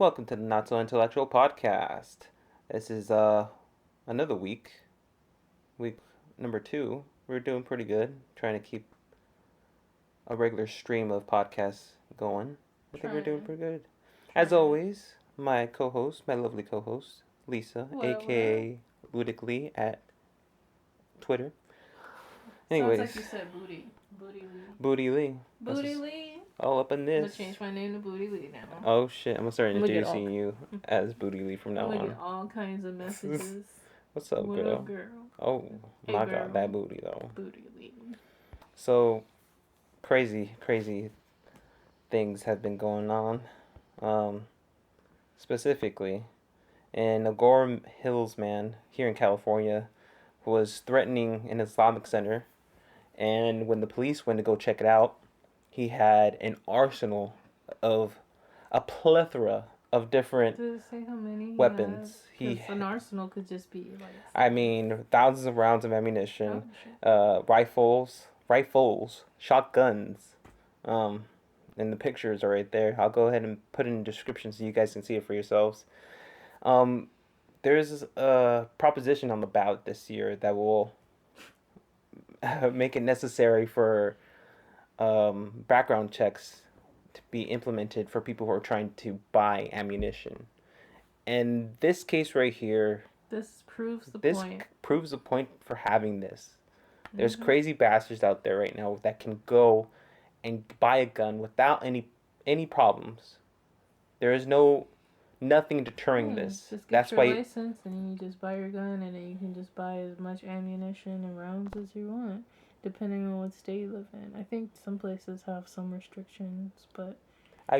Welcome to the Not So Intellectual Podcast. This is another week number 2. We're doing pretty good, trying to keep a regular stream of podcasts going. I think we're doing pretty good. As always, my lovely co-host, Lisa, aka Ludic Lee at Twitter. Anyways, sounds like you said booty. Booty Lee. Booty Lee. All up in I'm this. gonna change my name to Booty Lee now. Oh shit! I'm gonna start introducing you as Booty Lee from now I'm on. gonna get all kinds of messages. What's up, what girl? Up, girl? Oh hey, my girl. god, that booty though. Booty Lee. So crazy things have been going on. Specifically, an Agoura Hills man here in California was threatening an Islamic center, and when the police went to go check it out, he had an arsenal of a plethora of different Does it say how many weapons. An arsenal could just be like. I mean, thousands of rounds of ammunition, rifles, shotguns. And the pictures are right there. I'll go ahead and put it in the description so you guys can see it for yourselves. There's a proposition on the ballot this year that will make it necessary for background checks to be implemented for people who are trying to buy ammunition. And this case right here, this proves the point for having this. There's crazy bastards out there right now that can go and buy a gun without any problems. There is nothing deterring this. Just get your license and you just buy your gun, and then you can just buy as much ammunition and rounds as you want, depending on what state you live in. I think some places have some restrictions, but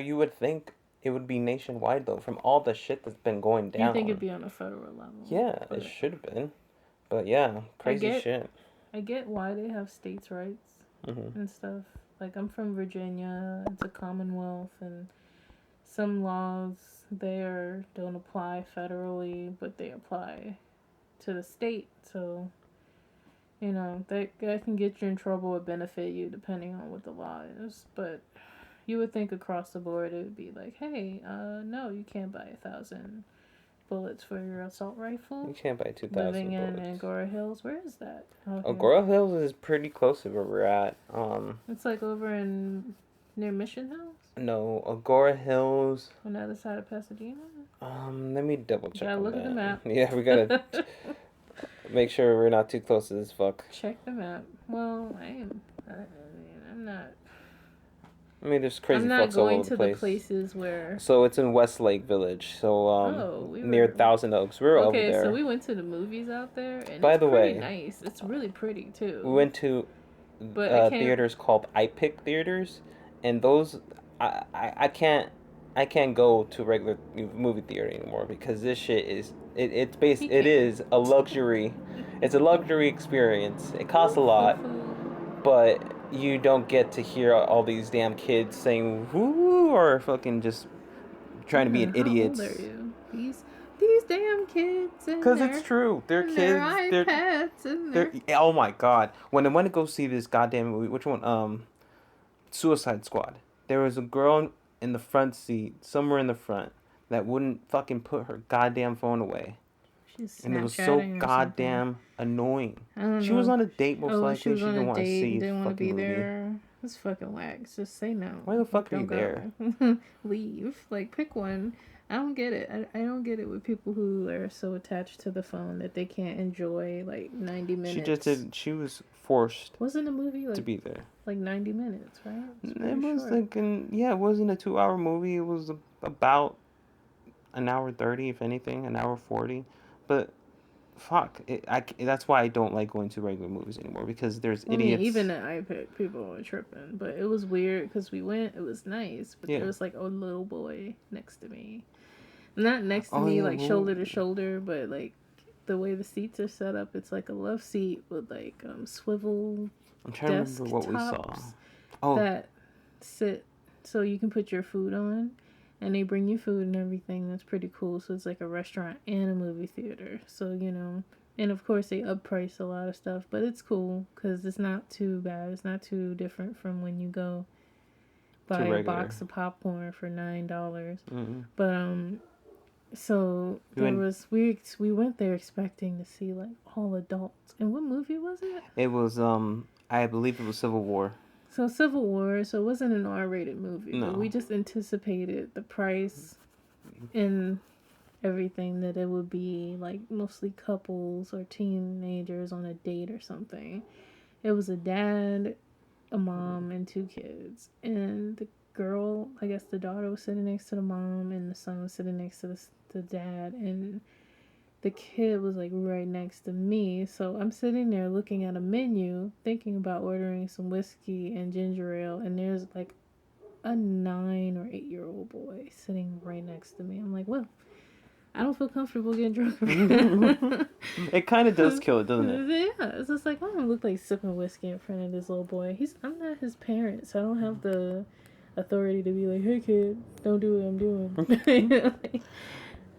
you would think it would be nationwide though, from all the shit that's been going down. You think it'd be on a federal level? Yeah, it should have been. But yeah, crazy shit. I get why they have states' rights and stuff. Like, I'm from Virginia. It's a commonwealth, and some laws there don't apply federally, but they apply to the state. So, that can get you in trouble or benefit you depending on what the law is. But you would think across the board it would be like, hey, no, you can't buy 1,000 bullets for your assault rifle. You can't buy 2,000 Living bullets. in Agoura Hills. Where is that? Agoura Hills is pretty close to where we're at. It's like over near Mission Hills? No, Agoura Hills. On the other side of Pasadena? Let me double check. Gotta look at the map. Yeah, we gotta make sure we're not too close to this fuck. Check the map. Well, I'm not. I mean, there's crazy fucks all over the place. I'm not going to the places where. So it's in Westlake Village. So near Thousand Oaks. We're over there. Okay, so we went to the movies out there, and by the way, nice. It's really pretty too. We went to theaters called iPic theaters, and those I can't go to regular movie theater anymore because this shit is it is a luxury. It's a luxury experience. It costs a lot, but you don't get to hear all these damn kids saying woo or fucking just trying to be an idiot. How old are you? These damn kids. Because it's true. They're kids. Their iPads. Oh my god. When I went to go see this goddamn movie, which one? Suicide Squad. There was a girl in the front seat, somewhere in the front, that wouldn't fucking put her goddamn phone away. And it was so goddamn annoying. She was on a date, most likely. She didn't want to see the fucking movie. There. It's fucking wax. Just say no. Why the fuck are you there? Leave. Like, pick one. I don't get it. I don't get it with people who are so attached to the phone that they can't enjoy, like, 90 minutes. She just didn't. She was forced. Wasn't the movie, like, to be there. Like 90 minutes, right? It was short. It wasn't a 2-hour movie. It was about an hour 30, if anything, an hour 40. But fuck, that's why I don't like going to regular movies anymore, because there's idiots. I mean, even at iPad, people were tripping, but it was weird because we went. It was nice, but there was like a little boy next to me, not next to me, like shoulder to shoulder, but like the way the seats are set up, it's like a love seat with like swivel. I'm trying to remember what we saw. That sit so you can put your food on. And they bring you food and everything. That's pretty cool. So it's like a restaurant and a movie theater. So, and of course they upprice a lot of stuff. But it's cool because it's not too bad. It's not too different from when you go buy a box of popcorn for $9. Mm-hmm. But so we went there expecting to see like all adults. And what movie was it? It was I believe it was Civil War. So Civil War, so it wasn't an R-rated movie, no. But we just anticipated the price and everything that it would be like mostly couples or teenagers on a date or something. It was a dad, a mom, and 2 kids. And the girl, I guess the daughter was sitting next to the mom and the son was sitting next to the dad, and the kid was like right next to me. So I'm sitting there looking at a menu thinking about ordering some whiskey and ginger ale, and there's like a 9 or 8-year-old boy sitting right next to me. I'm like, well, I don't feel comfortable getting drunk. It kind of does kill it, doesn't it? Yeah, it's just like, I don't look like sipping whiskey in front of this little boy. I'm not his parent, so I don't have the authority to be like, hey kid, don't do what I'm doing.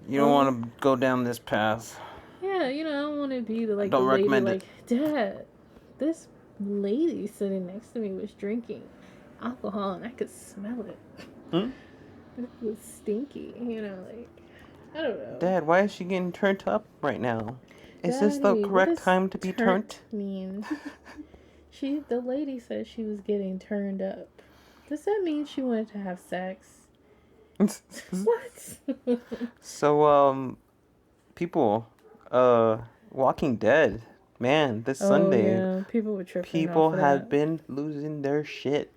You don't want to go down this path. Yeah, I don't want to be the lady like, Dad, this lady sitting next to me was drinking alcohol and I could smell it. It was stinky, I don't know. Dad, why is she getting turned up right now? Is this the correct time to be turned? Mean? The lady said she was getting turned up. Does that mean she wanted to have sex? What? So, people, Walking Dead, man, this Sunday, yeah. People were tripping. People have been losing their shit,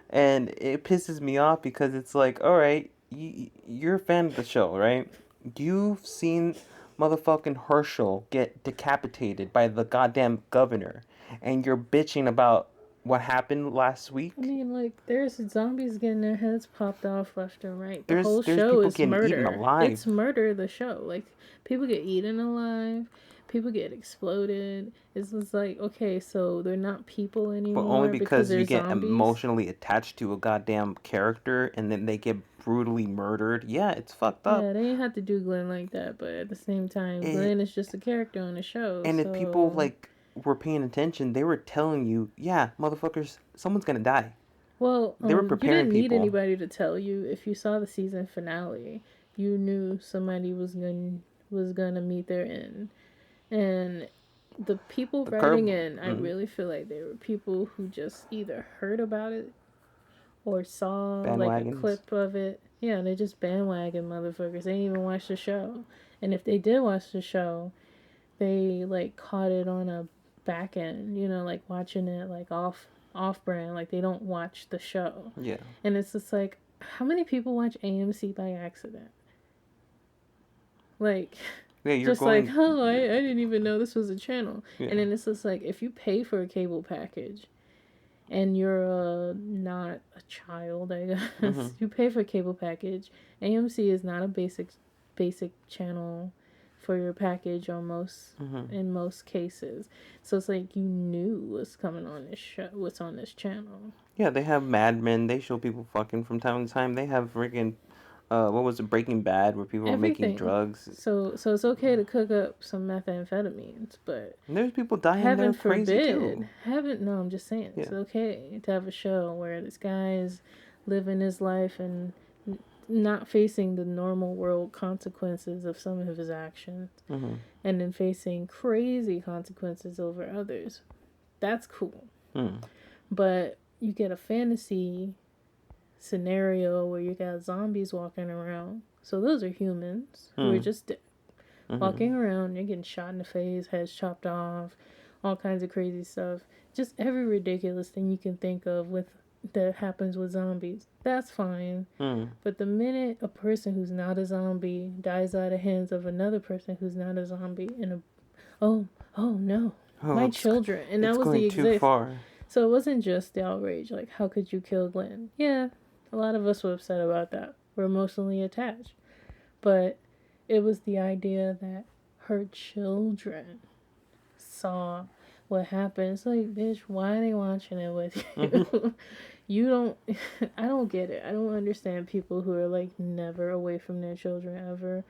and it pisses me off because it's like, all right, you're a fan of the show, right? You've seen motherfucking Herschel get decapitated by the goddamn governor, and you're bitching about what happened last week. I mean, there's zombies getting their heads popped off left and right. The whole show is murder. It's murder, the show. People get eaten alive. People get exploded. It's just like, okay, so they're not people anymore. But only because you get zombies. Emotionally attached to a goddamn character and then they get brutally murdered. Yeah, it's fucked up. Yeah, they didn't have to do Glenn like that, but at the same time, Glenn is just a character on the show. And if people were paying attention, they were telling you, yeah, motherfuckers, someone's gonna die. Well, they were preparing you didn't need anybody to tell you. If you saw the season finale, you knew somebody was gonna meet their end. And the people writing in, I really feel like they were people who just either heard about it or saw a clip of it. Yeah, they just bandwagon motherfuckers. They didn't even watch the show. And if they did watch the show, they caught it on a back end, watching it off brand, they don't watch the show. Yeah. And it's just like, how many people watch AMC by accident? Yeah, you're just going... I didn't even know this was a channel. Yeah. And then it's just like, if you pay for a cable package and you're not a child, I guess, you pay for a cable package. AMC is not a basic channel for your package in most cases. So it's like, you knew what's coming on this show, what's on this channel. Yeah, they have Mad Men. They show people fucking from time to time. They have freaking what was it, Breaking Bad, where people were making drugs. So it's okay to cook up some methamphetamines, but and there's people dying there crazy too. No, I'm just saying, it's okay to have a show where this guy is living his life and not facing the normal world consequences of some of his actions, and then facing crazy consequences over others. That's cool. But you get a fantasy scenario where you got zombies walking around. So those are humans who are just walking around. You're getting shot in the face, heads chopped off, all kinds of crazy stuff. Just every ridiculous thing you can think of that happens with zombies. That's fine. But the minute a person who's not a zombie dies out of hands of another person who's not a zombie, my children, and that was the example. Too far. So it wasn't just the outrage, how could you kill Glenn? Yeah, a lot of us were upset about that. We're emotionally attached. But it was the idea that her children saw what happened. It's like, bitch, why are they watching it with you? I don't get it. I don't understand people who are never away from their children ever.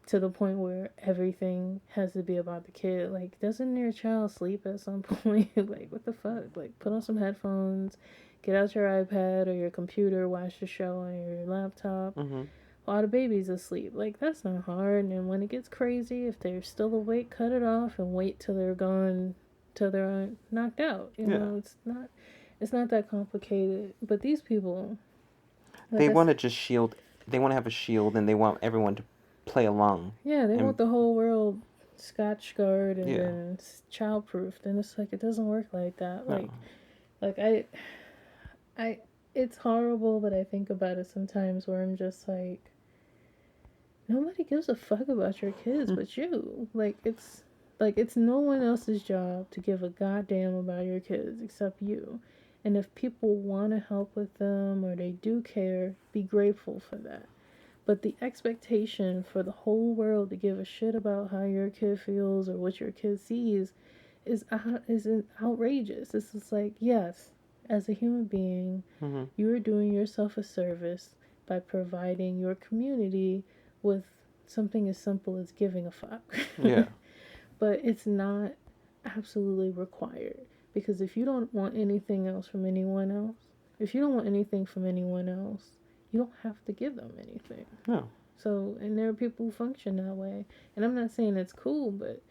To the point where everything has to be about the kid. Doesn't your child sleep at some point? What the fuck? Put on some headphones, get out your iPad or your computer, watch the show on your laptop while the baby's asleep. Like, that's not hard. And when it gets crazy, if they're still awake, cut it off and wait till they're gone, till they're knocked out. You know, it's not that complicated. But these people, like they want to just shield. They want to have a shield, and they want everyone to play along. Yeah, they want the whole world Scotch guard and then childproof. And it's like, it doesn't work like that. No. Like I, it's horrible, but I think about it sometimes where I'm just like, nobody gives a fuck about your kids but you. Like, it's no one else's job to give a goddamn about your kids except you. And if people want to help with them or they do care, be grateful for that. But the expectation for the whole world to give a shit about how your kid feels or what your kid sees is outrageous. It's just like, yes, as a human being, you are doing yourself a service by providing your community with something as simple as giving a fuck. Yeah. But it's not absolutely required. Because if you don't want anything else from anyone else, if you don't want anything from anyone else, you don't have to give them anything. No. So, and there are people who function that way. And I'm not saying it's cool, but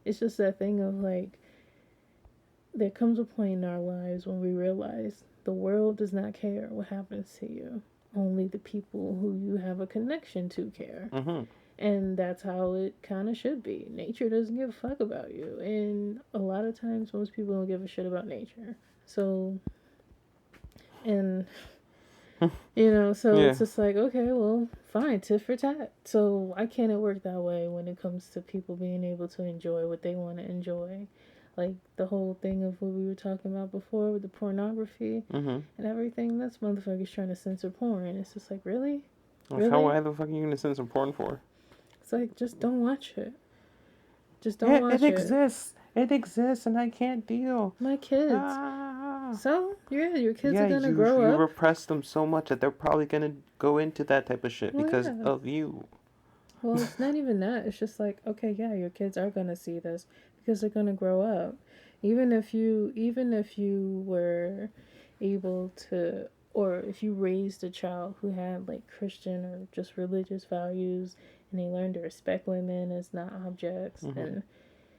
it's just that thing of like, there comes a point in our lives when we realize the world does not care what happens to you. Only the people who you have a connection to care. And that's how it kind of should be. Nature doesn't give a fuck about you. And a lot of times, most people don't give a shit about nature. So, and, you know, so it's just like, okay, well, fine, tit for tat. So why can't it work that way when it comes to people being able to enjoy what they want to enjoy? Like the whole thing of what we were talking about before with the pornography and everything. That's motherfuckers trying to censor porn. It's just like, really? Really? Why the fuck are you going to censor porn for? It's like, just don't watch it. Just don't watch it. It exists. It exists, and I can't deal. My kids. So, your kids are going to grow up. You repress them so much that they're probably going to go into that type of shit because of you. Well, it's not even that. It's just like, okay, yeah, your kids are going to see this because they're going to grow up. Even if you were able to, or if you raised a child who had like Christian or just religious values, and they learn to respect women as not objects, and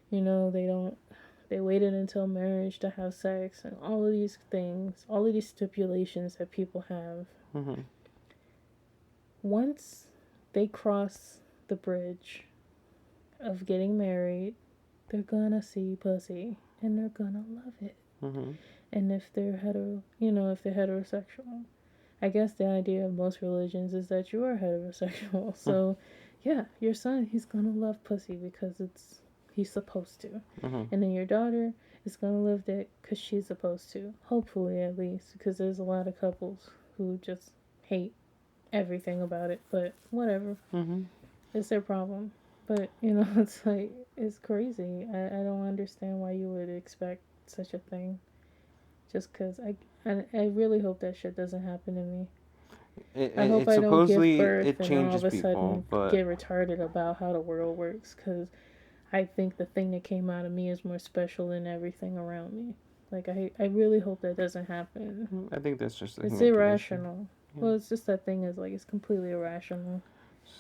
you know, they waited until marriage to have sex, and all of these things, all of these stipulations that people have. Once they cross the bridge of getting married, they're gonna see pussy and they're gonna love it. And if they're heterosexual, I guess the idea of most religions is that you are heterosexual. So yeah, your son, he's gonna love pussy because he's supposed to. And then your daughter is gonna love that because she's supposed to. Hopefully, at least, because there's a lot of couples who just hate everything about it. But whatever, it's their problem. But you know, it's like, it's crazy. I don't understand why you would expect such a thing. Just because I really hope that shit doesn't happen to me. I hope I don't give birth and all of a sudden get retarded about how the world works, because I think the thing that came out of me is more special than everything around me. Like, I really hope that doesn't happen. I think that's just it's irrational. Yeah. Well, it's just that thing is like, it's completely irrational.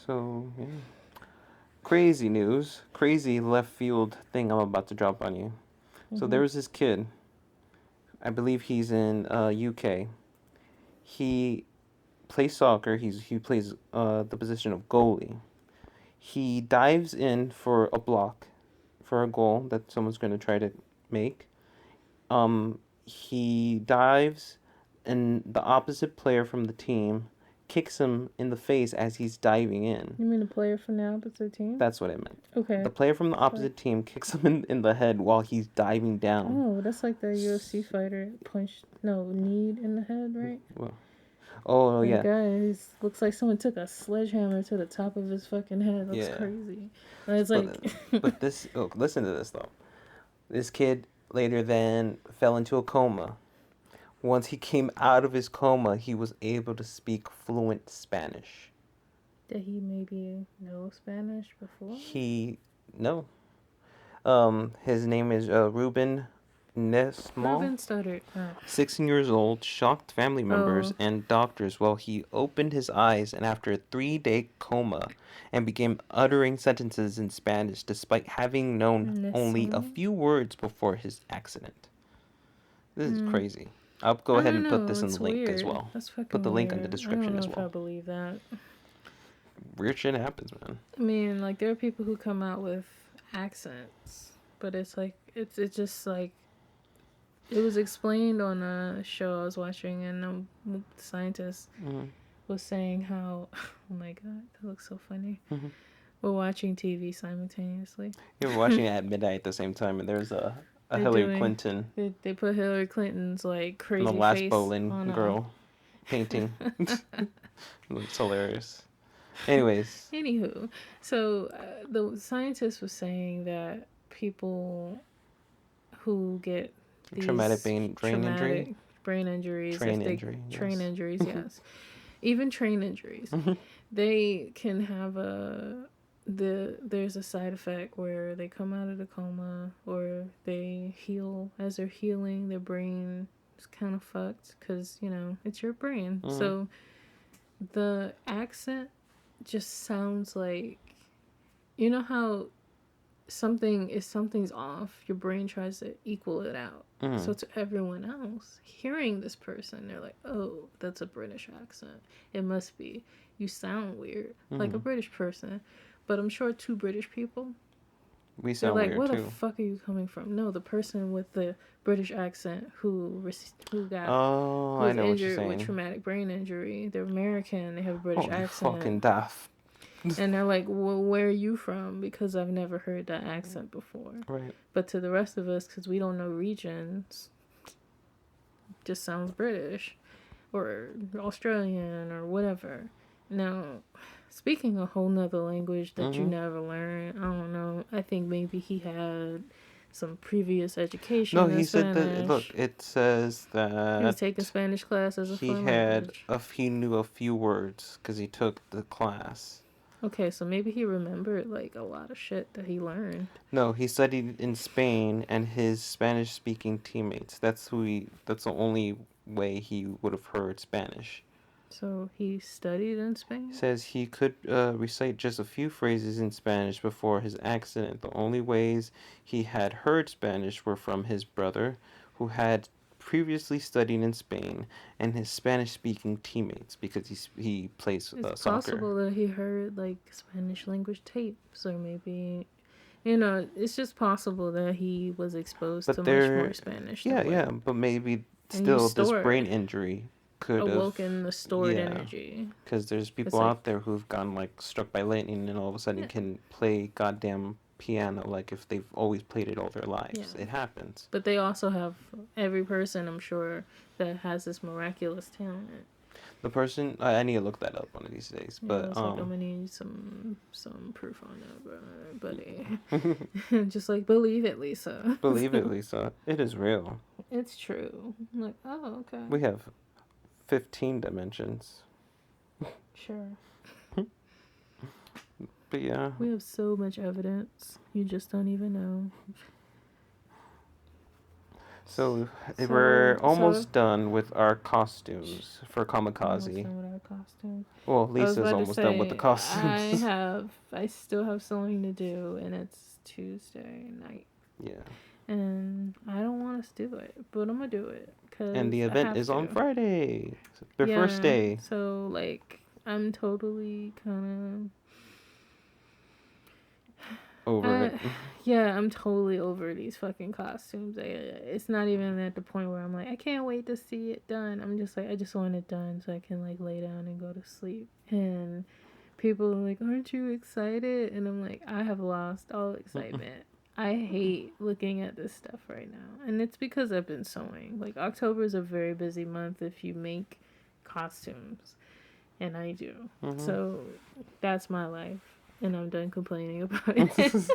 So, yeah. Crazy news. Crazy left field thing I'm about to drop on you. So there was this kid. I believe he's in UK. He plays soccer. He plays the position of goalie. He dives in for a block, for a goal that someone's going to try to make. He dives, and the opposite player from the team kicks him in the face as he's diving in. You mean the player from the opposite team? That's what I meant. Okay. The player from the opposite team kicks him in the head while he's diving down. Oh, that's like the UFC fighter kneed in the head, right? Well, oh, yeah. The guy looks like someone took a sledgehammer to the top of his fucking head. That's crazy. And it's but this, listen to this though. This kid later then fell into a coma. Once he came out of his coma, he was able to speak fluent Spanish. Did he maybe know Spanish before? No. His name is Ruben Nesmall, 16 years old, shocked family members and doctors while he opened his eyes and after a 3-day coma and began uttering sentences in Spanish despite having known only a few words before his accident. This is crazy. I'll go ahead and put this in the link as well. That's fucking put the link weird. in the description as well. I don't know if I believe that. Weird shit happens, man. I mean, like, there are people who come out with accents, but it's like, it's just like, it was explained on a show I was watching, and the scientist was saying how, oh my god, that looks so funny. We're watching TV simultaneously. You're watching it at midnight at the same time, and there's a Hillary Clinton. They put Hillary Clinton's like crazy the last face bowling on girl painting. It's hilarious. Anywho, so the scientist was saying that people who get these traumatic brain injuries, train injuries, yes, even train injuries, they can have there's a side effect where they come out of the coma or they heal. As they're healing, their brain is kind of fucked because, it's your brain. So the accent just sounds like, you know how if something's off, your brain tries to equal it out. So to everyone else hearing this person, they're like, oh, that's a British accent. It must be. You sound weird, like a British person. But I'm sure two British people, we sound they're like, weird, where the fuck are you coming from? No, the person with the British accent who got injured with traumatic brain injury, they're American, they have a British accent. Fucking daft. And they're like, well, where are you from? Because I've never heard that accent before. Right. But to the rest of us, because we don't know regions, just sounds British or Australian or whatever. Now, speaking a whole nother language that you never learn, I don't know. I think maybe he had some previous education. No, he said that. Look, it says that he was taking Spanish class as a foreign language. He knew a few words because he took the class. Okay, so maybe he remembered like a lot of shit that he learned. No, he studied in Spain and his Spanish-speaking teammates. That's the only way he would have heard Spanish. So he studied in Spain? Says he could recite just a few phrases in Spanish before his accident. The only ways he had heard Spanish were from his brother, who had previously studied in Spain, and his Spanish-speaking teammates, because he plays soccer. It's possible that he heard like Spanish language tapes, or maybe, it's just possible that he was exposed to much more Spanish. Yeah, but maybe still this brain injury could have awoken the stored energy. Because there's people out there who've gotten like struck by lightning and all of a sudden can play goddamn piano like if they've always played it all their lives. It happens. But they also have every person, I'm sure, that has this miraculous talent. The person I need to look that up one of these days. But I'm gonna need some proof on that, buddy. Just like believe it, Lisa. Believe it, Lisa. It is real. It's true. I'm like, oh, okay. We have 15 dimensions. Sure. But yeah. We have so much evidence. You just don't even know. So we're almost done with our costumes for Kamikaze. Almost done with our costumes. Well, Lisa's almost done with the costumes. I still have something to do, and it's Tuesday night. Yeah. And I don't want us to do it, but I'm gonna do it. And the event is on Friday. Their first day. So, like, I'm totally kind of over it. Yeah, I'm totally over these fucking costumes. It's not even at the point where I'm like, I can't wait to see it done. I'm just like, I just want it done so I can, like, lay down and go to sleep. And people are like, aren't you excited? And I'm like, I have lost all excitement. I hate looking at this stuff right now. And it's because I've been sewing. Like, October is a very busy month if you make costumes. And I do. So, that's my life. And I'm done complaining about it.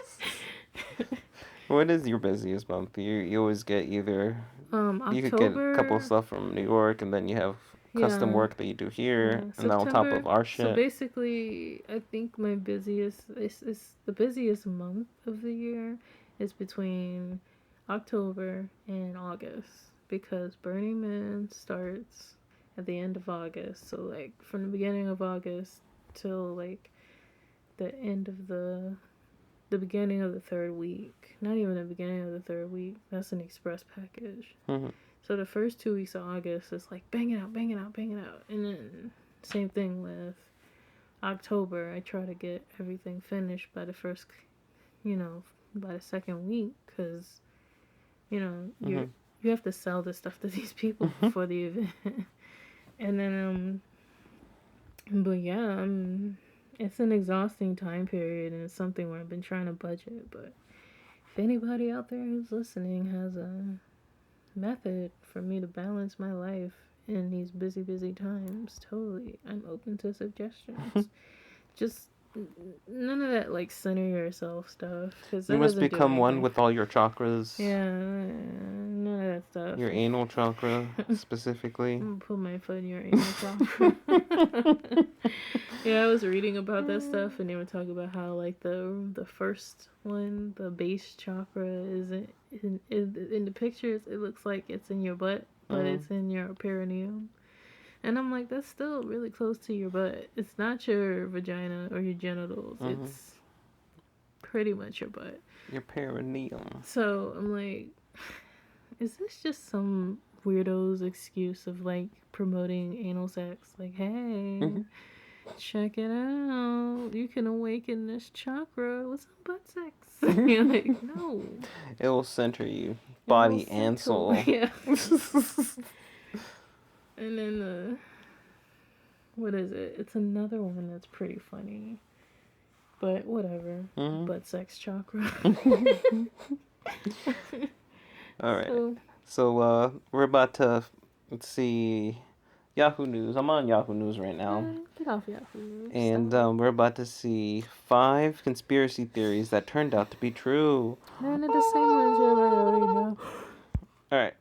What is your busiest month? You always get either... October, you could get a couple stuff from New York, and then you have custom work that you do here, and then on top of our shit. So basically, I think my busiest... is the busiest month of the year is between October and August, because Burning Man starts at the end of August. So like from the beginning of August till like the end of the beginning of the third week. Not even the beginning of the third week. That's an express package. Mm-hmm. So the first 2 weeks of August is like bang it out, bang it out, bang it out. And then same thing with October. I try to get everything finished by the first, by the second week, because you have to sell this stuff to these people before the event. And then but yeah, it's an exhausting time period, and it's something where I've been trying to budget. But if anybody out there who's listening has a method for me to balance my life in these busy times, totally, I'm open to suggestions. Just none of that like center yourself stuff, because you must become one with all your chakras. Yeah, none of that stuff. Your anal chakra specifically. I'm gonna put my foot in your anal chakra. Yeah, I was reading about that stuff, and they were talking about how like the first one, the base chakra, is in the pictures. It looks like it's in your butt, but it's in your perineum. And I'm like, that's still really close to your butt. It's not your vagina or your genitals. It's pretty much your butt. Your perineum. So I'm like, is this just some weirdo's excuse of like promoting anal sex? Like, hey, check it out. You can awaken this chakra with some butt sex. You're like, no. It will center you, body and soul. Yeah. And then what is it? It's another one that's pretty funny. But whatever. Butt sex chakra. Alright. So we're about to, let's see, Yahoo News. I'm on Yahoo News right now. Get off Yahoo News. And we're about to see 5 conspiracy theories that turned out to be true. None of the same ones you already know. Alright.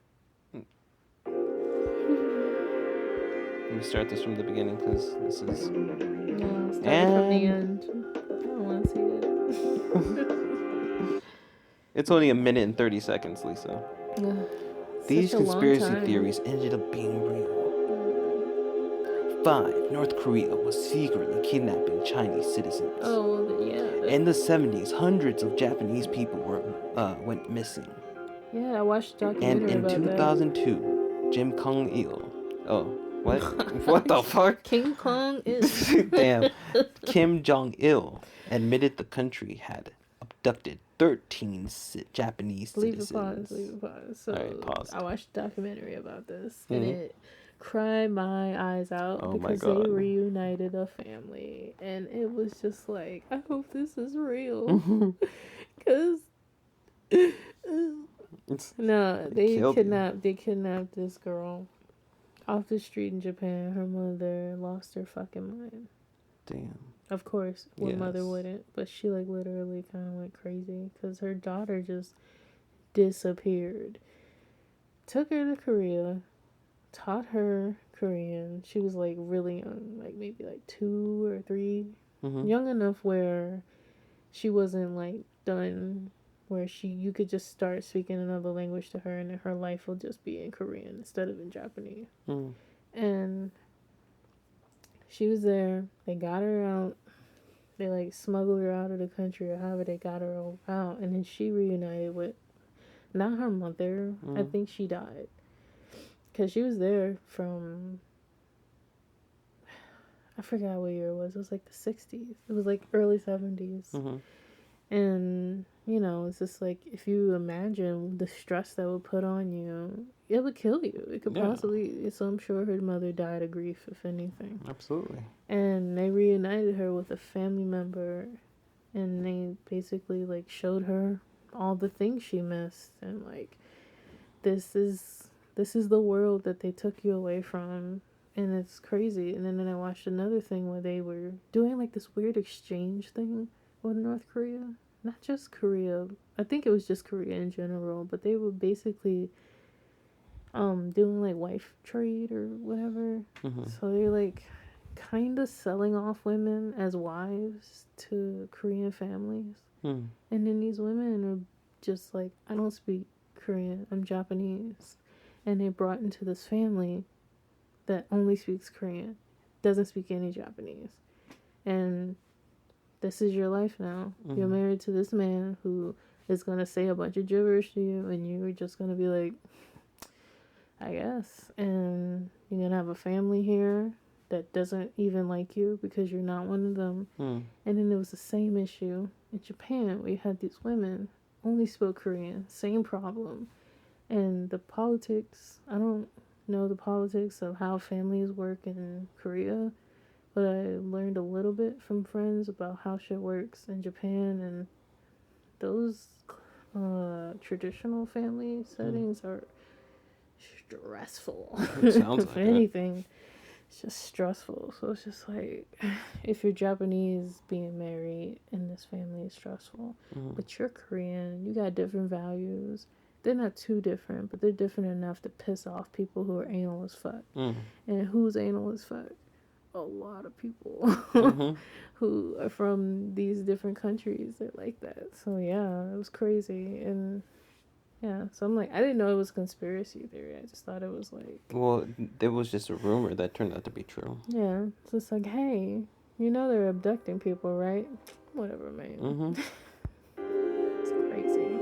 Let me start this from the beginning, because this is... No, start from the end. I don't want to see it. It's only 1 minute and 30 seconds, Lisa. These conspiracy theories ended up being real. 5. North Korea was secretly kidnapping Chinese citizens. Oh, yeah. In the 70s, hundreds of Japanese people went missing. Yeah, I watched a documentary about that. And in 2002, Kim Jong-il... Oh, what? What the fuck? King Kong is... Damn. Kim Jong-il admitted the country had abducted 13 Japanese citizens. Leave a pause. So, right, pause. I watched a documentary about this, and it cried my eyes out because they reunited a family, and it was just like, I hope this is real, because no, they kidnapped this girl off the street in Japan. Her mother lost her fucking mind. Damn. Of course, mother wouldn't, but she like literally kind of went crazy because her daughter just disappeared. Took her to Korea, taught her Korean. She was like really young, like maybe like 2 or 3, young enough where she wasn't like done, where you could just start speaking another language to her, and then her life will just be in Korean instead of in Japanese. And she was there. They got her out. They like smuggled her out of the country, or however they got her out, and then she reunited with not her mother. I think she died because she was there from, I forgot what year it was. It was like the 60s. It was like early 70s. And it's just like, if you imagine the stress that would put on you, it would kill you. It could possibly. So I'm sure her mother died of grief, if anything. Absolutely. And they reunited her with a family member, and they basically like showed her all the things she missed, and like, this is the world that they took you away from, and it's crazy. And then I watched another thing where they were doing like this weird exchange thing with North Korea. Not just Korea. I think it was just Korea in general, but they were basically doing like wife trade or whatever. So they're like kind of selling off women as wives to Korean families. And then these women are just like, I don't speak Korean. I'm Japanese. And they brought into this family that only speaks Korean, doesn't speak any Japanese. And this is your life now. Mm-hmm. You're married to this man who is going to say a bunch of gibberish to you, and you're just going to be like, I guess. And you're going to have a family here that doesn't even like you because you're not one of them. And then there was the same issue in Japan. We had these women only spoke Korean, same problem. And the politics, I don't know the politics of how families work in Korea, but I learned a little bit from friends about how shit works in Japan, and those traditional family settings are stressful. Sounds if anything, it's just stressful. So it's just like, if you're Japanese, being married in this family is stressful. But you're Korean, you got different values. They're not too different, but they're different enough to piss off people who are anal as fuck. And who's anal as fuck? A lot of people who are from these different countries that like that. So yeah, it was crazy. And yeah, so I'm like, I didn't know it was a conspiracy theory. I just thought it was like... Well, there was just a rumor that turned out to be true. Yeah, so it's like, hey, you know they're abducting people, right? Whatever, man. It's crazy.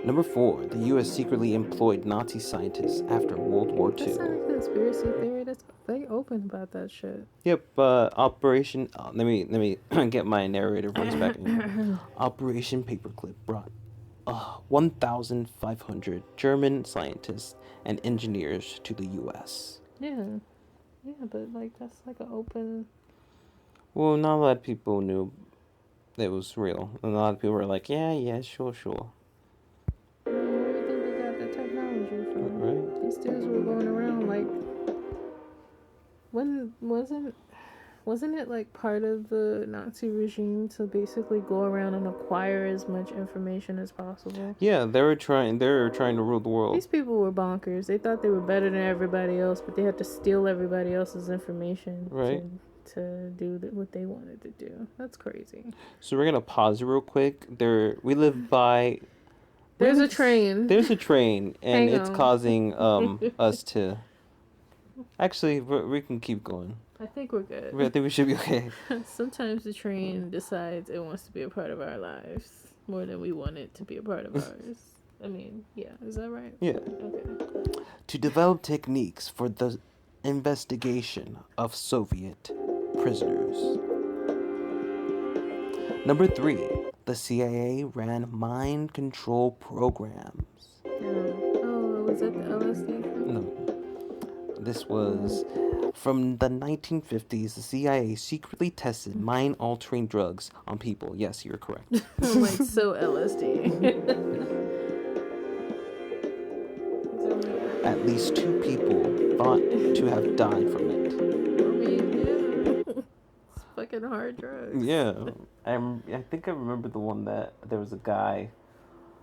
Number 4, the U.S. secretly employed Nazi scientists after World War II. That's not a conspiracy theory. That's they open about that shit. Yep. Operation. Let me get my narrator voice back in. Operation Paperclip brought 1,500 German scientists and engineers to the U.S. Yeah, but like that's like an open. Well, not a lot of people knew it was real. A lot of people were like, yeah, sure. Where do you think they got the technology from? Right. These dudes were going around like. When wasn't it like part of the Nazi regime to basically go around and acquire as much information as possible? Yeah, they were trying to rule the world. These people were bonkers. They thought they were better than everybody else, but they had to steal everybody else's information to do what they wanted to do. That's crazy. So we're gonna pause real quick. We live by. There's a train. There's a train, and it's causing us to. Actually, we can keep going. I think we're good. I think we should be okay. Sometimes the train decides it wants to be a part of our lives more than we want it to be a part of ours. I mean, yeah, is that right? Yeah. Okay. To develop techniques for the investigation of Soviet prisoners. Number 3, the CIA ran mind control programs. Oh, was that the LSD? No. This was from the 1950s. The CIA secretly tested mind-altering drugs on people. Yes, you're correct. Like, so LSD. At least 2 people thought to have died from it. I mean, yeah. It's fucking hard drugs. Yeah. I think I remember the one that there was a guy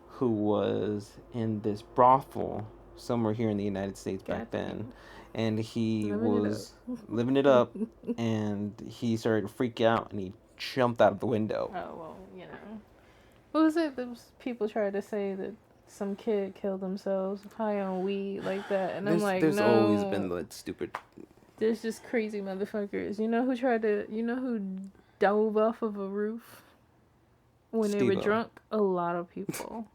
who was in this brothel somewhere here in the United States back then. And he was living it up, and he started to freak out, and he jumped out of the window. Oh, well, you know. What was it? Those people tried to say that some kid killed themselves high on weed like that, and I'm like, there's no. There's always been that stupid. There's just crazy motherfuckers. You know who dove off of a roof when they were drunk? A lot of people.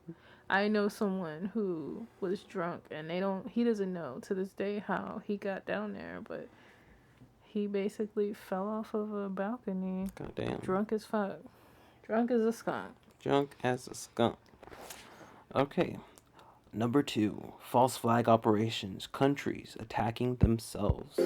I know someone who was drunk, and he doesn't know to this day how he got down there, but he basically fell off of a balcony. Goddamn. Drunk as fuck. Drunk as a skunk. Drunk as a skunk. Okay. Number 2, false flag operations. Countries attacking themselves.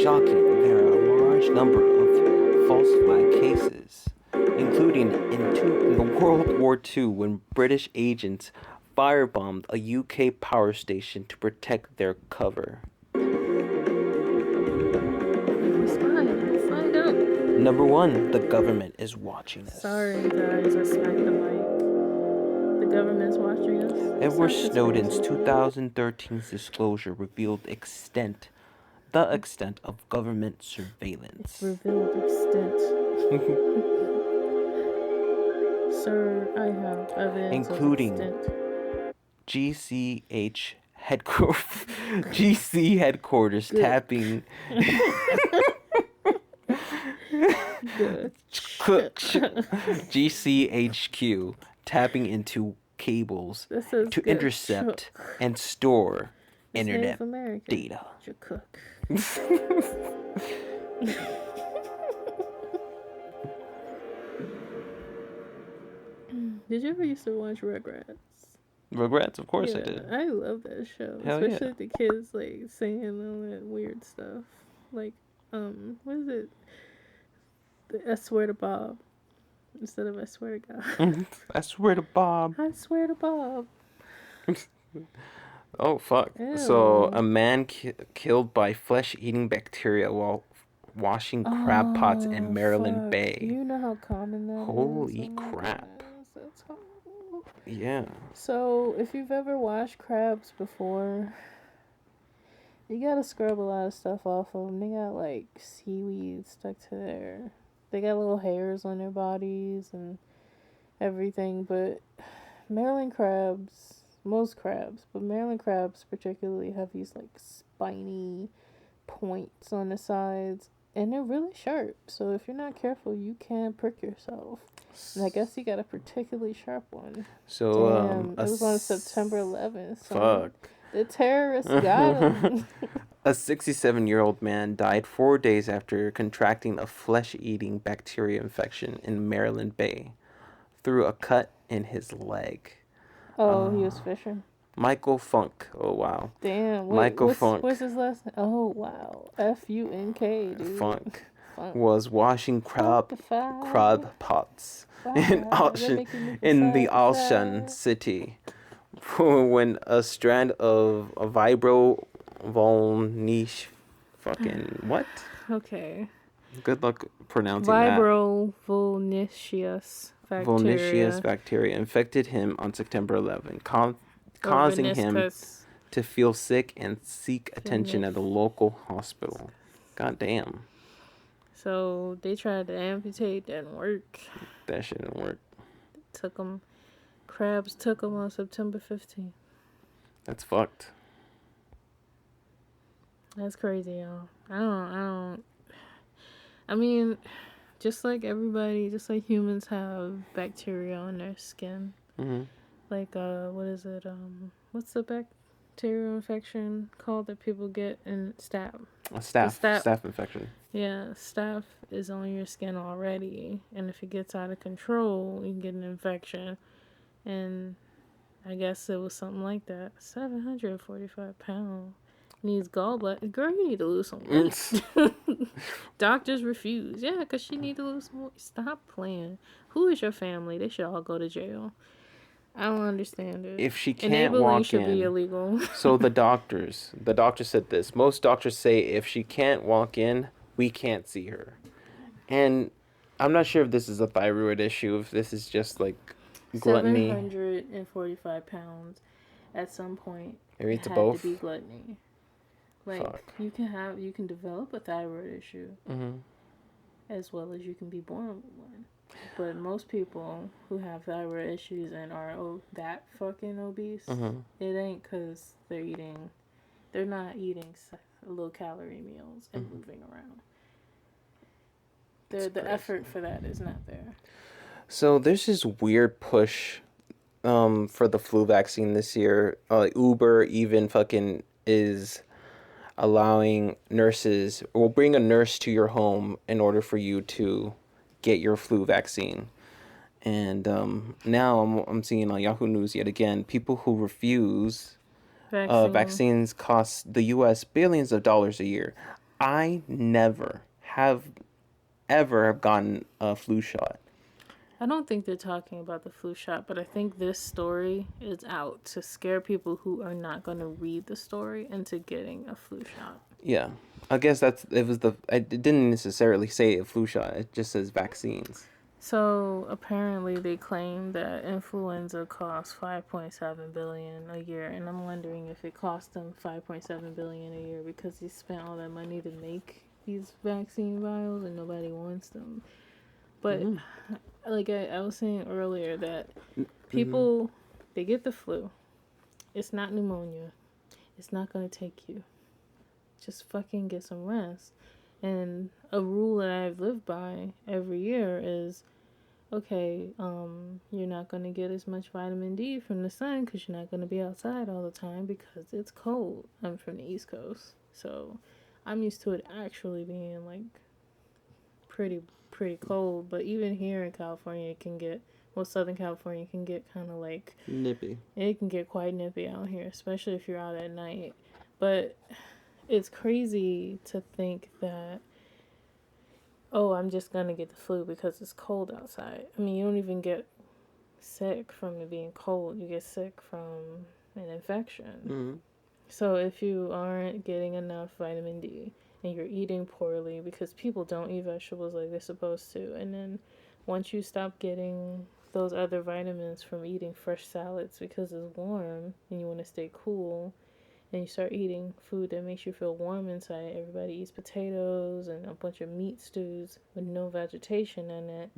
Shocking, there are a large number of false flag cases, including in the World War II when British agents firebombed a UK power station to protect their cover. Slide up. Number 1, the government is watching us. Sorry guys, I smacked the mic. The government's watching us. Edward Snowden's 2013 disclosure revealed the extent of government surveillance. Revealed extent. Sir, I have evidence including of GCH headquarters, GC headquarters Good. tapping. Good. GCHQ tapping into cables to intercept and store internet data. Cook. Did you ever used to watch Rugrats? Rugrats, of course I did. I love that show. Hell especially yeah. the kids like saying all that weird stuff. Like, what is it? I swear to Bob. Instead of I swear to God. I swear to Bob. I swear to Bob. Oh, fuck. Ew. So, a man killed by flesh-eating bacteria while washing crab pots in Maryland Bay. You know how common that Holy is? crap. That's horrible. Yeah. So, if you've ever washed crabs before, you gotta scrub a lot of stuff off of them. They got, like, seaweed stuck to their... They got little hairs on their bodies and everything, but Maryland crabs, most crabs, but Maryland crabs particularly have these, like, spiny points on the sides, and they're really sharp. So if you're not careful, you can prick yourself. And I guess you got a particularly sharp one. So, Damn, it was on September 11th. So fuck. The terrorists got him. A 67-year-old man died 4 days after contracting a flesh-eating bacteria infection in Maryland Bay through a cut in his leg. Oh, he was fishing. Michael Funk. Oh, wow. Damn. Michael Funk. What's his last name? Oh, wow. F-U-N-K, dude. Funk was washing crab pots in the Alshan city when a strand of a vibrovolniche fucking what? Okay. Good luck pronouncing that. Vibrovolniceous bacteria infected him on September 11, causing him to feel sick and seek attention at a local hospital. God damn. So they tried to amputate, didn't work. That shit didn't work. Crabs took him on September 15th. That's fucked. That's crazy, y'all. I mean, just like everybody, just like humans have bacteria on their skin. Mm-hmm. Like, what is it? What's the bacterial infection called that people get in Staph? Staph infection. Yeah, staph is on your skin already, and if it gets out of control, you can get an infection. And I guess it was something like that. 745 pounds. Needs gallbladder. Girl, you need to lose some weight. Doctors refuse. Yeah, because she need to lose some weight. Stop playing. Who is your family? They should all go to jail. I don't understand it. If she can't walk should be illegal. So the doctor said this. Most doctors say if she can't walk in, we can't see her. And I'm not sure if this is a thyroid issue, if this is just like gluttony. 745 pounds at some point. Maybe it's both. To be gluttony. Like, fuck. You can develop a thyroid issue, as well as you can be born with one. But most people who have thyroid issues and are that fucking obese, it ain't because they're not eating low calorie meals and moving around. The effort for that is not there. So there's this weird push for the flu vaccine this year. Uber even fucking is allowing nurses, will bring a nurse to your home in order for you to get your flu vaccine. And now I'm seeing on Yahoo News yet again, people who refuse vaccines cost the U.S. billions of dollars a year. I never have ever gotten a flu shot. I don't think they're talking about the flu shot, but I think this story is out to scare people who are not going to read the story into getting a flu shot. Yeah. I guess it didn't necessarily say a flu shot. It just says vaccines. So apparently they claim that influenza costs $5.7 billion a year, and I'm wondering if it cost them $5.7 billion a year because they spent all that money to make these vaccine vials and nobody wants them. But like I was saying earlier that people, they get the flu. It's not pneumonia. It's not going to take you. Just fucking get some rest. And a rule that I've lived by every year is, okay, you're not going to get as much vitamin D from the sun because you're not going to be outside all the time because it's cold. I'm from the East Coast, so I'm used to it actually being like pretty cold. But even here in California, it can get, well, Southern California can get kind of like nippy. It can get quite nippy out here, especially if you're out at night. But it's crazy to think that, oh, I'm just gonna get the flu because it's cold outside. I mean, you don't even get sick from it being cold. You get sick from an infection. Mm-hmm. So if you aren't getting enough vitamin D and you're eating poorly, because people don't eat vegetables like they're supposed to, and then once you stop getting those other vitamins from eating fresh salads because it's warm and you want to stay cool, and you start eating food that makes you feel warm inside. Everybody eats potatoes and a bunch of meat stews with no vegetation in it.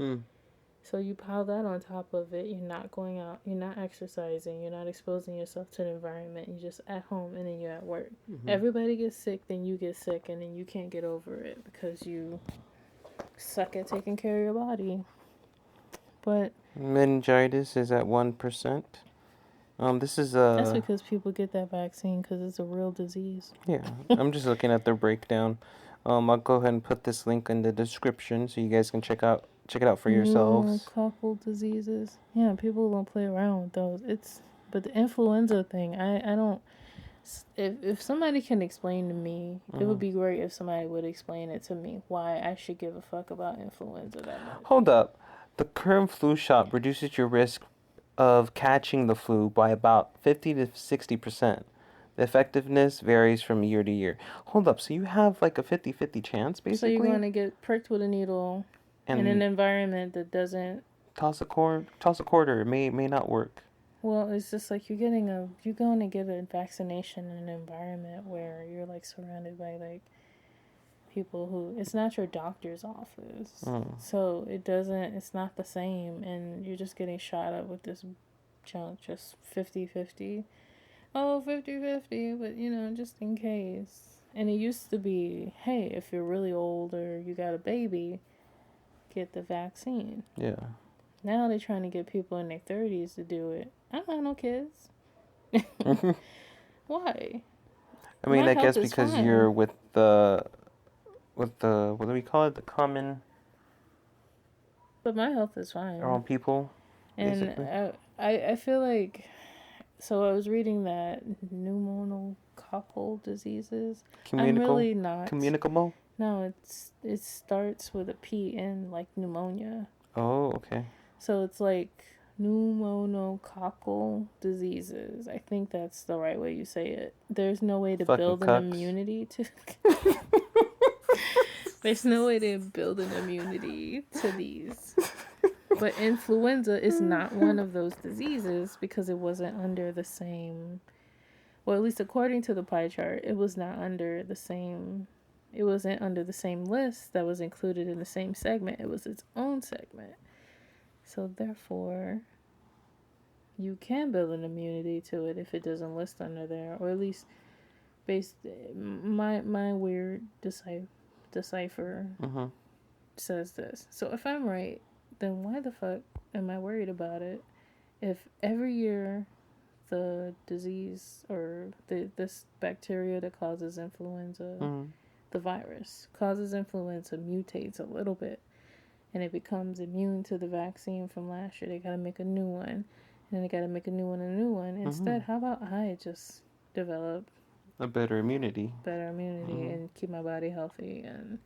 So you pile that on top of it. You're not going out. You're not exercising. You're not exposing yourself to the environment. You're just at home and then you're at work. Everybody gets sick, then you get sick, and then you can't get over it because you suck at taking care of your body. But meningitis is at 1%. This is that's because people get that vaccine because it's a real disease. Yeah, I'm just looking at their breakdown. I'll go ahead and put this link in the description so you guys can check it out for yourselves. Pneumococcal diseases. Yeah, people don't play around with those. But the influenza thing, I don't. If somebody can explain to me, it would be great if somebody would explain it to me why I should give a fuck about influenza that much. Hold up. The current flu shot reduces your risk of catching the flu by about 50 to 60%. The effectiveness varies from year to year. Hold up, so you have like a 50-50 chance, basically? So you're going to get pricked with a needle in an environment that doesn't... Toss a quarter. It may not work. Well, it's just like you're going to get a vaccination in an environment where you're like surrounded by like people who, it's not your doctor's office. So it's not the same, and you're just getting shot up with this junk, just 50-50. Oh, 50-50, but just in case. And it used to be, hey, if you're really old or you got a baby, get the vaccine. Yeah. Now they're trying to get people in their 30s to do it. I don't have no kids. Why? I mean, I guess because you're with the, what do we call it? The common... But my health is fine. Our own people, basically. And I feel like... So I was reading that pneumococcal diseases. I'm really not. Communicable? No, it starts with a P in like pneumonia. Oh, okay. So it's like pneumococcal diseases. I think that's the right way you say it. There's no way to build an immunity to... There's no way to build an immunity to these. But influenza is not one of those diseases because it wasn't under the same... Well, at least according to the pie chart, it was not under the same... It wasn't under the same list that was included in the same segment. It was its own segment. So therefore, you can build an immunity to it if it doesn't list under there. Or at least based... My weird decipher says this. So if I'm right, then why the fuck am I worried about it if every year the disease or this bacteria that causes influenza, the virus causes influenza, mutates a little bit and it becomes immune to the vaccine from last year? They gotta make a new one, and then they gotta make a new one and a new one. Instead, how about I just develop a better immunity and keep my body healthy and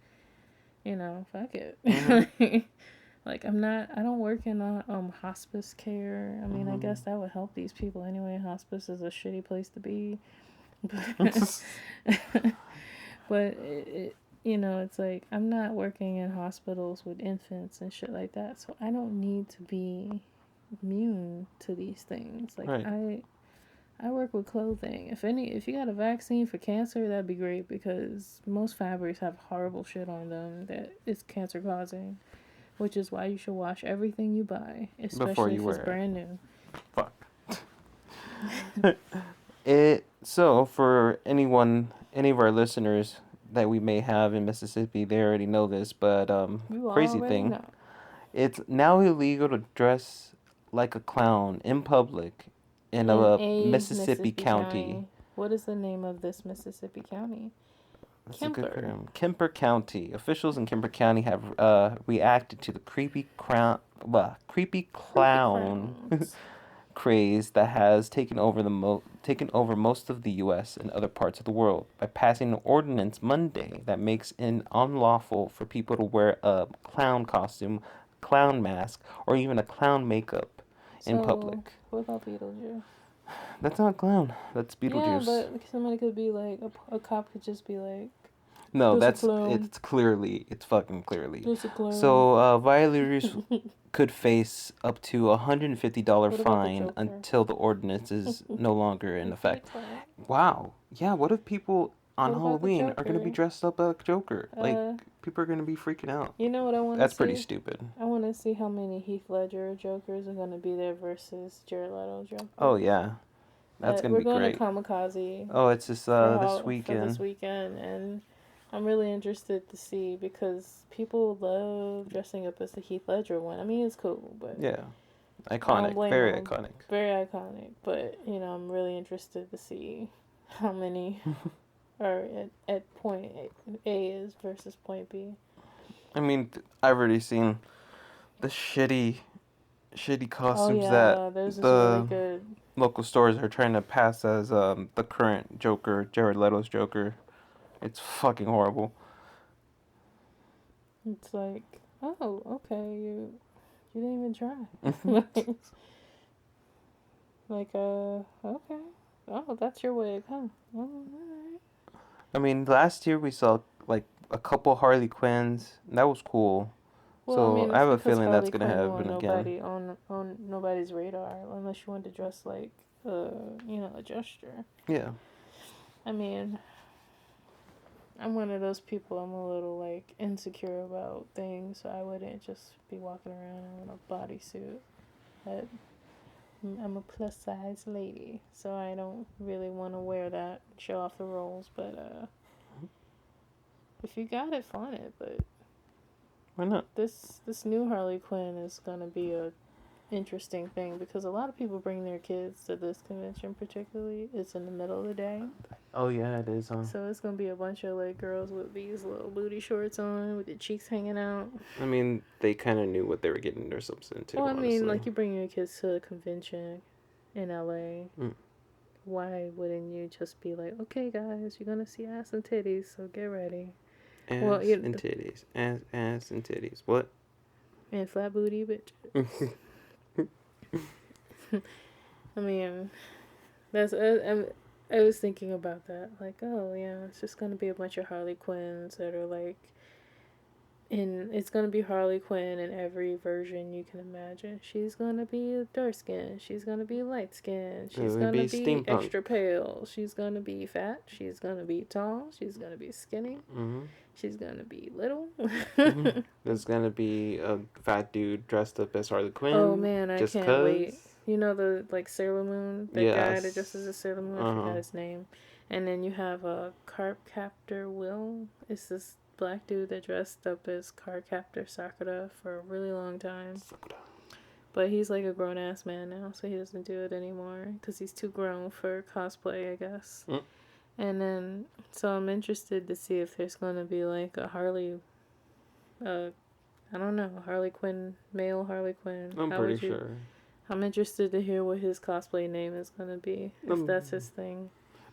fuck it. Like, I don't work in hospice care. I mean, I guess that would help these people anyway. Hospice is a shitty place to be. But it's like, I'm not working in hospitals with infants and shit like that. So I don't need to be immune to these things. Like, right. I work with clothing. If you got a vaccine for cancer, that'd be great because most fabrics have horrible shit on them that is cancer causing. which is why you should wash everything you buy, especially if it's brand new. Fuck. So for any of our listeners that we may have in Mississippi, they already know this, but crazy thing, know. It's now illegal to dress like a clown in public in a Mississippi county. What is the name of this Mississippi county? That's Kemper County. Officials in Kemper County have reacted to the creepy clown craze that has taken over most of the U.S. and other parts of the world by passing an ordinance Monday that makes it unlawful for people to wear a clown costume, clown mask, or even a clown makeup in public. What about Beetlejuice? That's not a clown. That's Beetlejuice. Yeah, but somebody could be like a cop could just be like. No, it's fucking clearly. It's a clown. So violators could face up to $150 fine until the ordinance is no longer in effect. Wow. Yeah, what if people on Halloween are going to be dressed up like Joker? People are going to be freaking out. You know what I want to see? That's pretty stupid. I want to see how many Heath Ledger Jokers are going to be there versus Jared Leto Joker. Oh, yeah. That's going to be great. We're going to Kamikaze. Oh, it's just this weekend, and I'm really interested to see because people love dressing up as the Heath Ledger one. I mean, it's cool, but... Yeah. Iconic. Very iconic. Very iconic. But, I'm really interested to see how many are at point A is versus point B. I mean, I've already seen the shitty costumes that the really good local stores are trying to pass as the current Joker, Jared Leto's Joker. It's fucking horrible. It's like, oh, okay, you didn't even try. Okay. Oh, that's your wig, huh? Oh, all right. I mean, last year we saw, like, a couple Harley Quinns. That was cool. Well, so I have a feeling that's going to happen again. On nobody's radar, unless you want to dress like, a gesture. Yeah. I mean... I'm one of those people, I'm a little, like, insecure about things, so I wouldn't just be walking around in a bodysuit. I'm a plus-size lady, so I don't really want to wear that, show off the rolls, but, if you got it, flaunt it, but... Why not? This new Harley Quinn is gonna be a interesting thing, because a lot of people bring their kids to this convention particularly. It's in the middle of the day. Oh yeah, it is. So it's gonna be a bunch of like girls with these little booty shorts on with their cheeks hanging out. I mean, they kind of knew what they were getting themselves into. Well, I mean, like you bring your kids to a convention in LA. Why wouldn't you just be like, okay guys, you're gonna see ass and titties, so get ready. Ass and titties. Ass and titties. What? And flat booty bitch. I mean, I was thinking about that. Like, oh, yeah, it's just going to be a bunch of Harley Quinns that are, like, it's going to be Harley Quinn in every version you can imagine. She's going to be dark skin. She's going to be light skin. She's going to be extra pale. She's going to be fat. She's going to be tall. She's going to be skinny. Mm-hmm. She's going to be little. Mm-hmm. There's going to be a fat dude dressed up as Harley Quinn. Oh, man, I can't wait. You know the, like, Sailor Moon? That guy that dresses as Sailor Moon? I forgot his name. And then you have a Carp Captor Will. It's this black dude that dressed up as Card Captor Sakura for a really long time. But he's, like, a grown-ass man now, so he doesn't do it anymore. Because he's too grown for cosplay, I guess. And then, so I'm interested to see if there's going to be, like, a Harley... I don't know, Harley Quinn, male Harley Quinn. I'm pretty sure. I'm interested to hear what his cosplay name is going to be, if that's his thing.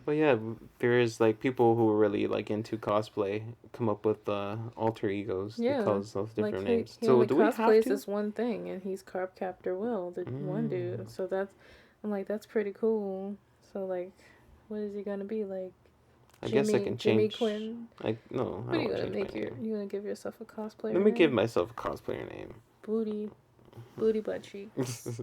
Well, yeah, there is, like, people who are really, like, into cosplay come up with alter egos because of different names. So do we have to? He cosplays as one thing, and he's Carp Captor Will, the one dude. So I'm like, that's pretty cool. So, like, what is he going to be, like? I guess I can change. Jimmy Quinn? No, what are you going to make you going to give yourself a cosplayer name? Let me give myself a cosplayer name. Booty butt cheeks.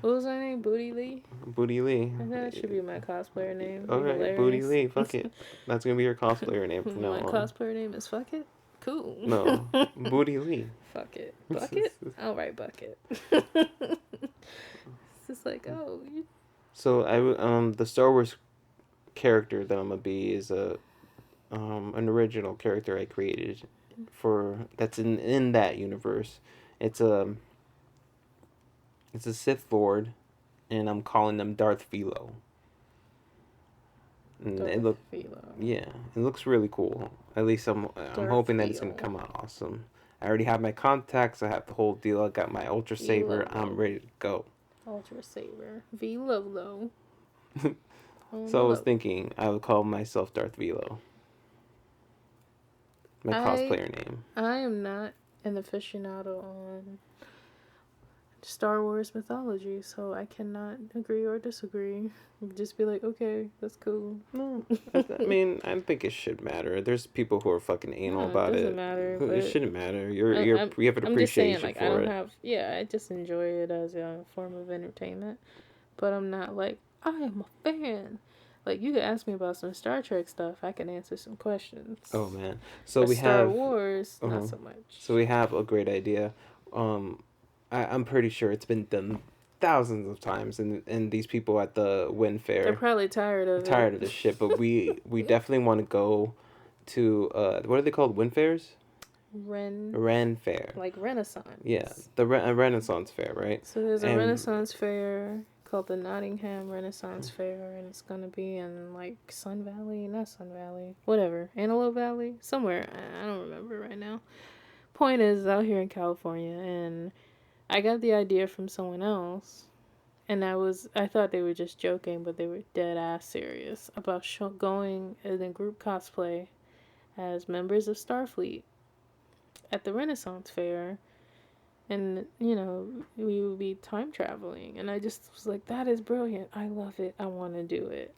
What was her name? Booty Lee? Booty Lee. That should be my cosplayer name. Alright, Booty Lee. Fuck it. That's going to be your cosplayer name from now on. My cosplayer name is Fuck It? cool. No, Booty Lee. Fuck it. Bucket? I'll write bucket. It's just like, oh. So the Star Wars character that I'm gonna be is an original character I created that's in that universe. It's a Sith Lord, and I'm calling them Darth Philo. And it looks really cool. At least I'm hoping that it's gonna come out awesome. I already have my contacts. I have the whole deal. I got my Ultra Saber. I'm ready to go. Ultra Saber. Velo. So I was thinking I would call myself Darth Velo. My cosplayer name. I am not an aficionado on Star Wars mythology, so I cannot agree or disagree. Just be like, okay, that's cool. No, I mean, I think it should matter. There's people who are fucking anal about it. It doesn't matter. It shouldn't matter. You have an appreciation for it. I don't have. Yeah, I just enjoy it as a form of entertainment, but I'm not like I am a fan. Like, you could ask me about some Star Trek stuff. I can answer some questions. Oh man, so we Star have Wars, not so much. So we have a great idea. I'm pretty sure it's been done thousands of times, and these people at the Win Fair, they're probably tired of this shit. But we definitely want to go to what are they called? Win Fairs? Ren Fair. Like Renaissance. Yeah, the Renaissance Fair, right? So there's a Renaissance Fair called the Nottingham Renaissance Fair, and it's gonna be in like not Sun Valley, whatever, Antelope Valley, somewhere. I don't remember right now. Point is, out here in California, and I got the idea from someone else, and I thought they were just joking, but they were dead ass serious about going in a group cosplay as members of Starfleet at the Renaissance Fair. And, we would be time traveling. And I just was like, that is brilliant. I love it. I want to do it.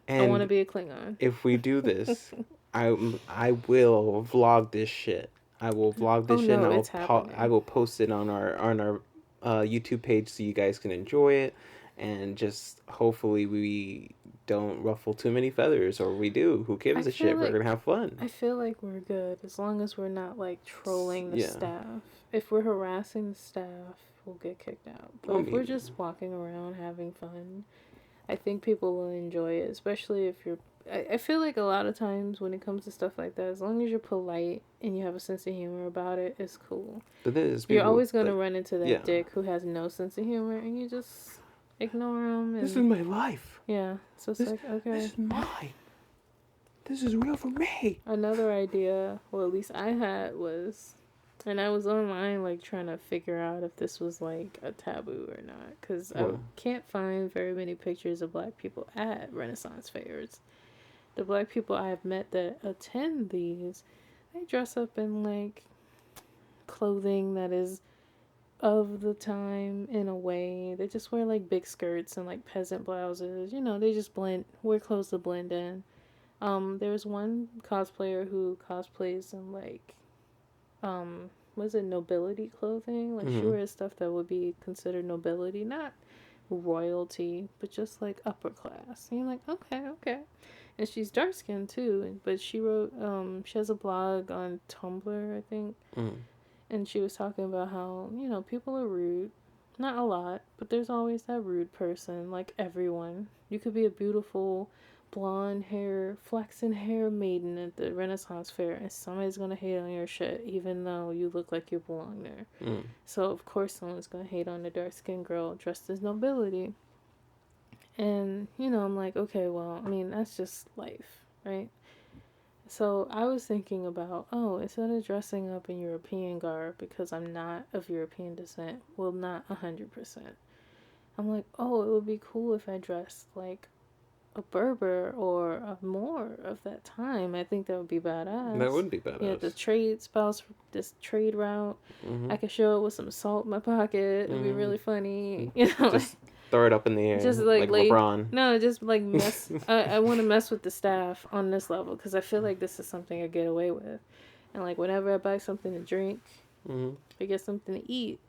And I want to be a Klingon. If we do this, I will vlog this shit. I will vlog this shit, and I will post it on our YouTube page so you guys can enjoy it. And just hopefully we don't ruffle too many feathers, or we do. Who gives a shit? We're going to have fun. I feel like we're good as long as we're not, like, trolling the staff. If we're harassing the staff, we'll get kicked out. But if we're just walking around having fun, I think people will enjoy it, especially if you're... I feel like a lot of times when it comes to stuff like that, as long as you're polite and you have a sense of humor about it, it's cool. But you're always going to run into that dick who has no sense of humor, and you just ignore him. This is my life. Yeah. So it's like, okay. This is mine. This is real for me. Another idea, well, at least I had, was... And I was online, like, trying to figure out if this was, like, a taboo or not. Because I can't find very many pictures of black people at Renaissance fairs. The black people I've met that attend these, they dress up in, like, clothing that is of the time in a way. They just wear, like, big skirts and, like, peasant blouses. They just wear clothes to blend in. There's one cosplayer who cosplays in, like... was it nobility clothing? Like, she wears stuff that would be considered nobility, not royalty, but just like upper class. And you're like, okay. And she's dark skinned too, but she wrote, she has a blog on Tumblr, I think. And she was talking about how, people are rude. Not a lot, but there's always that rude person, like everyone. You could be a beautiful blonde hair, flaxen hair maiden at the Renaissance Fair, and somebody's gonna hate on your shit, even though you look like you belong there. So of course someone's gonna hate on the dark skinned girl dressed as nobility. And I'm like, okay, well, I mean, that's just life, right? So I was thinking about, instead of dressing up in European garb, because I'm not of European descent, well, not 100%, I'm like, it would be cool if I dressed like a Berber or a Moor of that time. I think that would be badass. That would be badass. Yeah, the trade spouse, this trade route. I could show up with some salt in my pocket. It'd be really funny. Just throw it up in the air. Just like LeBron. No, just like mess. I want to mess with the staff on this level because I feel like this is something I get away with. And like whenever I buy something to drink, I get something to eat.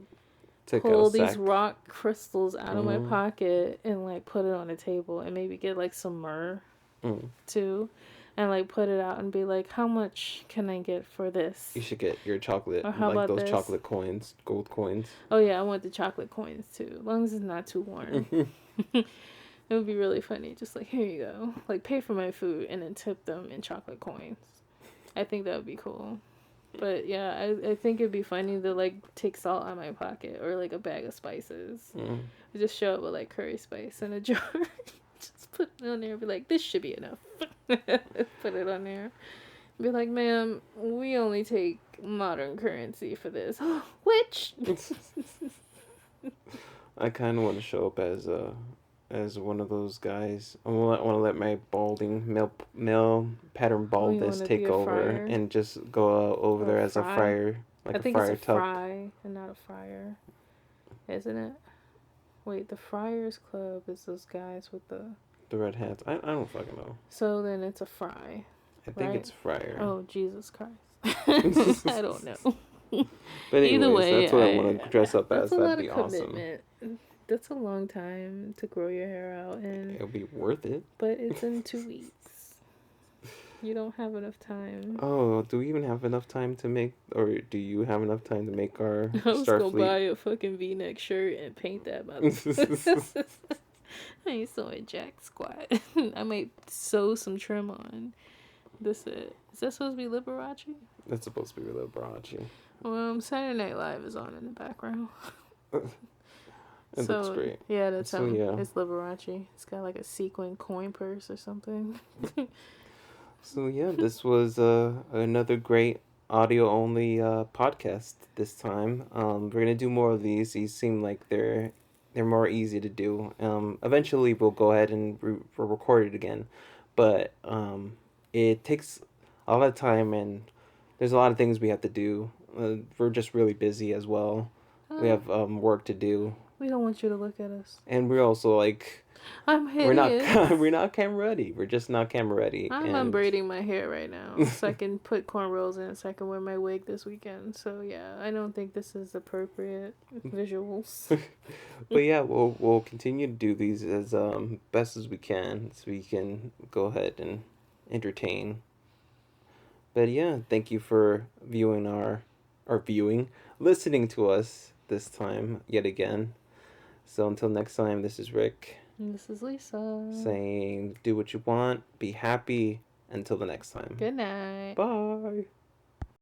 Pull these rock crystals out of my pocket and like put it on the table and maybe get like some myrrh too. and like put it out and be like, how much can I get for this? You should get your chocolate, or how like about those this? chocolate coins, gold coins. Oh yeah, I want the chocolate coins too, as long as it's not too warm. It would be really funny, just like, here you go, like pay for my food and then tip them in chocolate coins. I think that would be cool. But yeah, I think it'd be funny to like take salt out of my pocket or like a bag of spices. Just show up with like curry spice in a jar. Just put it on there and be like, this should be enough. Put it on there. Be like, ma'am, we only take modern currency for this. Which? I kind of want to show up as one of those guys. I want to let my balding male pattern baldness take over and just go over there as a fryer, like I think a fryer it's a tuck. fry and not a fryer, isn't it? Wait, the Friars Club is those guys with the red hats. I don't fucking know. So then it's a fry. I think it's fryer. Oh, Jesus Christ. I don't know. But anyways, either way, that's what I want to dress up as. That'd be awesome. That's a long time to grow your hair out, and it'll be worth it. But it's in 2 weeks. You don't have enough time. Oh, do we even have enough time to make, or do you have enough time to make our I was Starfleet? Gonna buy a fucking V-neck shirt and paint that motherfucker. I ain't sewing jack squat. I might sew some trim on. That's it. Is that supposed to be Liberace? That's supposed to be Liberace. Saturday Night Live is on in the background. It looks great. Yeah, that's him. Yeah. It's Liberace. It's got like a sequin coin purse or something. So yeah, this was another great audio only podcast this time. We're gonna do more of these. These seem like they're more easy to do. Eventually we'll go ahead and record it again, but it takes a lot of time and there's a lot of things we have to do. We're just really busy as well. We have work to do. We don't want you to look at us. And we're also like, I'm hideous. We're not camera ready. We're just not camera ready. I'm unbraiding my hair right now so I can put cornrows in it so I can wear my wig this weekend. So yeah, I don't think this is appropriate visuals. But yeah, we'll continue to do these as best as we can so we can go ahead and entertain. But yeah, thank you for listening to us this time yet again. So until next time, this is Rick. And this is Lisa. Saying, do what you want, be happy. Until the next time. Good night. Bye.